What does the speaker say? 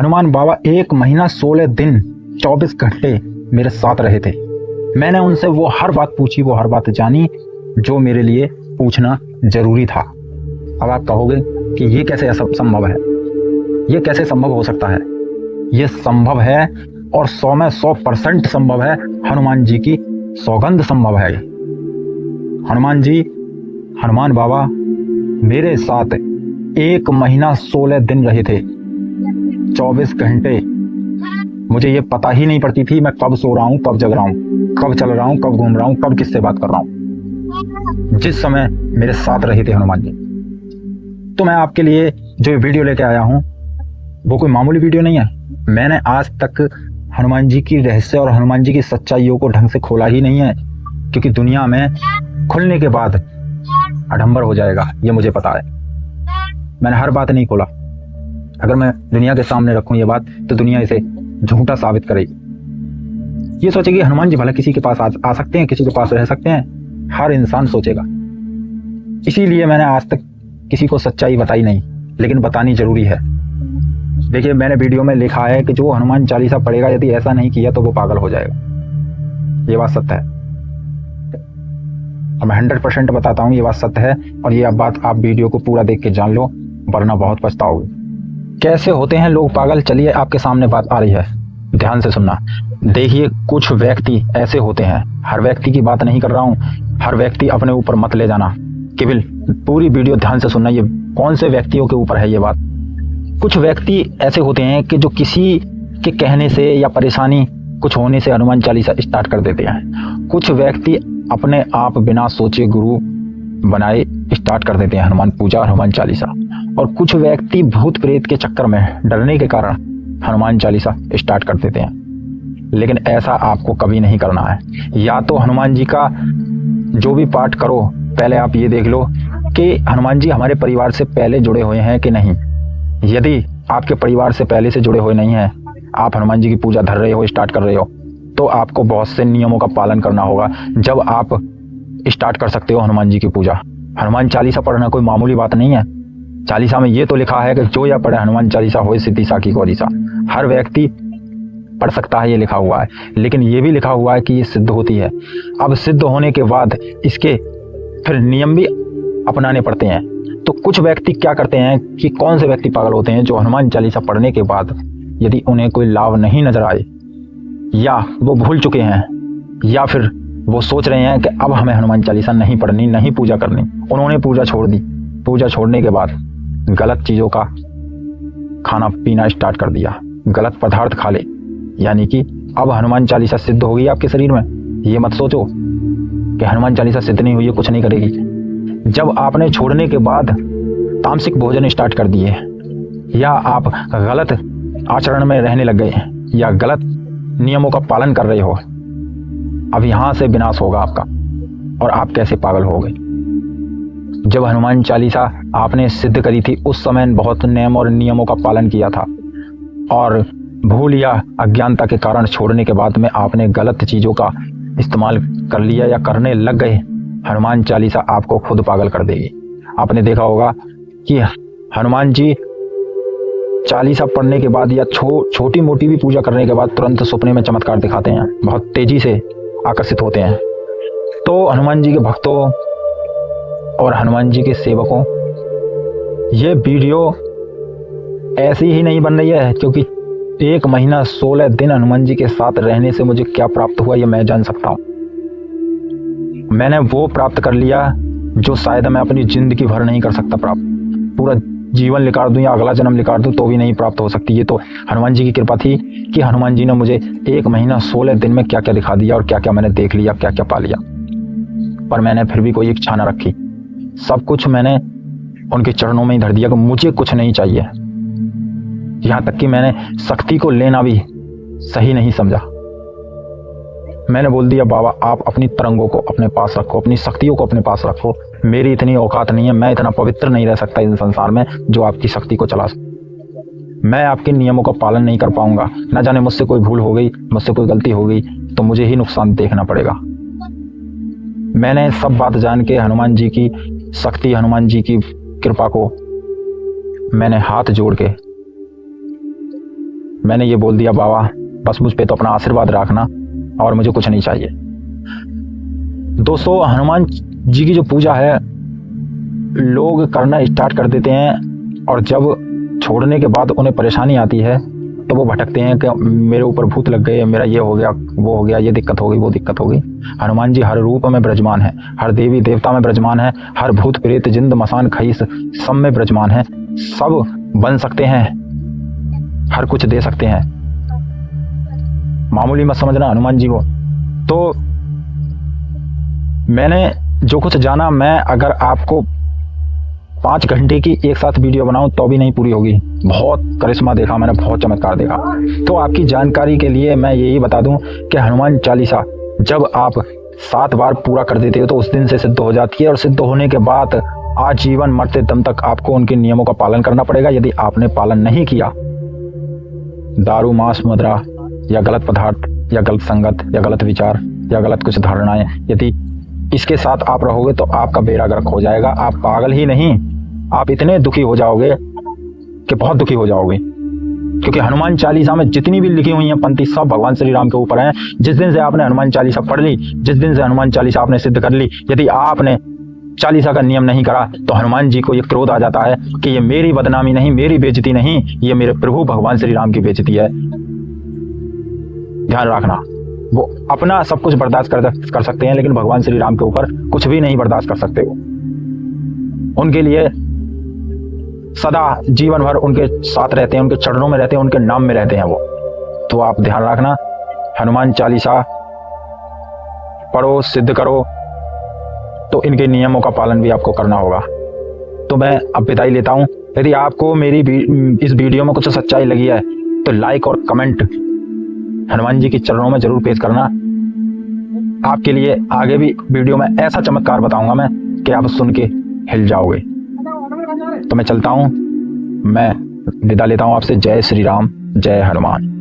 हनुमान बाबा 1 महीना 16 दिन 24 घंटे मेरे साथ रहे थे। मैंने उनसे वो हर बात पूछी, वो हर बात जानी जो मेरे लिए पूछना जरूरी था। अब आप कहोगे कि ये कैसे संभव है, ये कैसे संभव हो सकता है? ये संभव है और 100 में 100% संभव है। हनुमान जी की सौगंध संभव है। हनुमान जी, हनुमान बाबा मेरे साथ 1 महीना 16 दिन रहे थे, 24 घंटे। मुझे ये पता ही नहीं पड़ती थी मैं कब सो रहा हूँ, कब जग रहा हूँ, कब चल रहा हूँ, कब घूम रहा हूँ, कब किससे बात कर रहा हूँ। जिस समय मेरे साथ रहे थे हनुमान जी। तो मैं आपके लिए जो ये वीडियो लेके आया हूँ वो कोई मामूली वीडियो नहीं है। मैंने आज तक हनुमान जी की रहस्य और हनुमान जी की सच्चाइयों को ढंग से खोला ही नहीं है, क्योंकि दुनिया में खुलने के बाद आडंबर हो जाएगा, ये मुझे पता है। मैंने हर बात नहीं खोला। अगर मैं दुनिया के सामने रखूं ये बात तो दुनिया इसे झूठा साबित करेगी। ये सोचेगी हनुमान जी भला किसी के पास आ सकते हैं, किसी के पास रह सकते हैं, हर इंसान सोचेगा। इसीलिए मैंने आज तक किसी को सच्चाई बताई नहीं, लेकिन बतानी जरूरी है। देखिए, मैंने वीडियो में लिखा है कि जो हनुमान चालीसा पढ़ेगा यदि ऐसा नहीं किया तो वो पागल हो जाएगा। ये बात सत्य है और मैं 100% बताता हूँ ये बात सत्य है। और ये बात आप वीडियो को पूरा देख के जान लो, वरना बहुत पछताओगे। कैसे होते हैं लोग पागल? चलिए, आपके सामने बात आ रही है, ध्यान से सुनना। देखिए, कुछ व्यक्ति ऐसे होते हैं, हर व्यक्ति की बात नहीं कर रहा हूँ, हर व्यक्ति अपने ऊपर मत ले जाना। केवल पूरी वीडियो ध्यान से सुनना, ये कौन से व्यक्तियों के ऊपर है ये बात। कुछ व्यक्ति ऐसे होते हैं कि जो किसी के कहने से या परेशानी कुछ होने से हनुमान चालीसा स्टार्ट कर देते हैं। कुछ व्यक्ति अपने आप बिना सोचे गुरु बनाए स्टार्ट कर देते हैं हनुमान पूजा और हनुमान चालीसा। और कुछ व्यक्ति भूत प्रेत के चक्कर में डरने के कारण हनुमान चालीसा स्टार्ट कर देते हैं। लेकिन ऐसा आपको कभी नहीं करना है। या तो हनुमान जी का जो भी पाठ करो, पहले आप ये देख लो कि हनुमान जी हमारे परिवार से पहले जुड़े हुए हैं कि नहीं। यदि आपके परिवार से पहले से जुड़े हुए नहीं हैं, आप हनुमान जी की पूजा धर रहे हो, स्टार्ट कर रहे हो, तो आपको बहुत से नियमों का पालन करना होगा जब आप स्टार्ट कर सकते हो हनुमान जी की पूजा। हनुमान चालीसा पढ़ना कोई मामूली बात नहीं है। चालीसा में ये तो लिखा है कि जो या पढ़े हनुमान चालीसा होए सिद्धि साखी गौरीसा। हर व्यक्ति पढ़ सकता है, ये लिखा हुआ है। लेकिन ये भी लिखा हुआ है कि ये सिद्ध होती है। अब सिद्ध होने के बाद इसके फिर नियम भी अपनाने पड़ते हैं। तो कुछ व्यक्ति क्या करते हैं कि कौन से व्यक्ति पागल होते हैं जो हनुमान चालीसा पढ़ने के बाद यदि उन्हें कोई लाभ नहीं नजर आए, या वो भूल चुके हैं, या फिर वो सोच रहे हैं कि अब हमें हनुमान चालीसा नहीं पढ़नी, नहीं पूजा करनी, उन्होंने पूजा छोड़ दी। पूजा छोड़ने के बाद गलत चीजों का खाना पीना स्टार्ट कर दिया, गलत पदार्थ खा ले, यानी कि अब हनुमान चालीसा सिद्ध हो गई आपके शरीर में। ये मत सोचो कि हनुमान चालीसा सिद्ध नहीं हुई है, कुछ नहीं करेगी। जब आपने छोड़ने के बाद तामसिक भोजन स्टार्ट कर दिए, या आप गलत आचरण में रहने लग गए, या गलत नियमों का पालन कर रहे हो, अब यहां से विनाश होगा आपका और आप कैसे पागल हो गए। जब हनुमान चालीसा आपने सिद्ध करी थी उस समय बहुत नियम और नियमों का पालन किया था, और भूल या अज्ञानता के कारण छोड़ने के बाद में आपने गलत चीजों का इस्तेमाल कर लिया या करने लग गए, हनुमान चालीसा आपको खुद पागल कर देगी। आपने देखा होगा कि हनुमान जी चालीसा पढ़ने के बाद या छोटी मोटी भी पूजा करने के बाद तुरंत सपने में चमत्कार दिखाते हैं, बहुत तेजी से आकर्षित होते हैं। तो हनुमान जी के भक्तों और हनुमान जी के सेवकों, ये वीडियो ऐसी ही नहीं बन रही है क्योंकि 1 महीना 16 दिन हनुमान जी के साथ रहने से मुझे क्या प्राप्त हुआ ये मैं जान सकता हूँ। मैंने वो प्राप्त कर लिया जो शायद मैं अपनी जिंदगी भर नहीं कर सकता प्राप्त। पूरा जीवन लिखा दूं या अगला जन्म लिखा दूं तो भी नहीं प्राप्त हो सकती। ये तो हनुमान जी की कृपा थी कि हनुमान जी ने मुझे 1 महीना 16 दिन में क्या क्या दिखा दिया और क्या क्या मैंने देख लिया, क्या क्या पा लिया। पर मैंने फिर भी कोई इच्छा न रखी, सब कुछ मैंने उनके चरणों में ही धर दिया कि मुझे कुछ नहीं चाहिए। यहाँ तक कि मैंने शक्ति को लेना भी सही नहीं समझा। मैंने बोल दिया, बाबा आप अपनी तरंगों को अपने पास रखो, अपनी शक्तियों को अपने पास रखो, मेरी इतनी औकात नहीं है, मैं इतना पवित्र नहीं रह सकता इस संसार में जो आपकी शक्ति को चला सके। मैं आपके नियमों का पालन नहीं कर पाऊंगा, न जाने मुझसे कोई भूल हो गई, मुझसे कोई गलती हो गई तो मुझे ही नुकसान देखना पड़ेगा। मैंने सब बात जान के हनुमान जी की शक्ति, हनुमान जी की कृपा को मैंने हाथ जोड़ के मैंने ये बोल दिया बाबा बस मुझ पे तो अपना आशीर्वाद रखना और मुझे कुछ नहीं चाहिए। दोस्तों, हनुमान जी की जो पूजा है लोग करना स्टार्ट कर देते हैं और जब छोड़ने के बाद उन्हें परेशानी आती है तो वो भटकते हैं कि मेरे ऊपर भूत लग गए, मेरा ये हो गया, वो हो गया, ये दिक्कत हो गई, वो दिक्कत हो गई। हनुमान जी हर रूप में विराजमान है, हर देवी देवता में विराजमान है, हर भूत प्रेत जिंद मसान खईस सब में विराजमान है, सब बन सकते हैं, हर कुछ दे सकते हैं। मामूली मत समझना हनुमान जी को। तो मैंने जो कुछ जाना, मैं अगर आपको 5 घंटे की एक साथ वीडियो बनाऊं तो भी नहीं पूरी होगी। बहुत करिश्मा देखा मैंने, बहुत चमत्कार देखा। तो आपकी जानकारी के लिए मैं यही बता दूं कि हनुमान चालीसा जब आप 7 बार पूरा कर देते हो तो उस दिन से सिद्ध हो जाती है, और सिद्ध होने के बाद आजीवन मरते दम तक आपको उनके नियमों का पालन करना पड़ेगा। यदि आपने पालन नहीं किया, दारू मांस मुद्रा या गलत पदार्थ या गलत संगत या गलत विचार या गलत कुछ धारणाएं, यदि इसके साथ आप रहोगे तो आपका बेड़ा गर्क हो जाएगा। आप पागल ही नहीं, आप इतने दुखी हो जाओगे कि बहुत दुखी हो जाओगे, क्योंकि हनुमान चालीसा में जितनी भी लिखी हुई हैं पंक्ति सब भगवान श्री राम के ऊपर हैं। जिस दिन से आपने हनुमान चालीसा पढ़ ली, जिस दिन से हनुमान चालीसा आपने सिद्ध कर ली, यदि आपने चालीसा का नियम नहीं करा तो हनुमान जी को ये क्रोध आ जाता है कि ये मेरी बदनामी नहीं, मेरी बेइज्जती नहीं, ये मेरे प्रभु भगवान श्री राम की बेइज्जती है। ध्यान रखना, वो अपना सब कुछ बर्दाश्त कर सकते हैं, लेकिन भगवान श्री राम के ऊपर कुछ भी नहीं बर्दाश्त कर सकते। वो उनके लिए सदा जीवन भर उनके साथ रहते हैं, उनके चरणों में रहते हैं, उनके नाम में रहते हैं वो। तो आप ध्यान रखना, हनुमान चालीसा पढ़ो, सिद्ध करो, तो इनके नियमों का पालन भी आपको करना होगा। तो मैं अब विदाई लेता हूं। यदि आपको मेरी इस वीडियो में कुछ सच्चाई लगी है तो लाइक और कमेंट हनुमान जी के चरणों में जरूर पेश करना। आपके लिए आगे भी वीडियो में ऐसा चमत्कार बताऊंगा मैं कि आप सुन के हिल जाओगे। तो मैं चलता हूं, मैं विदा लेता हूं आपसे। जय श्री राम, जय हनुमान।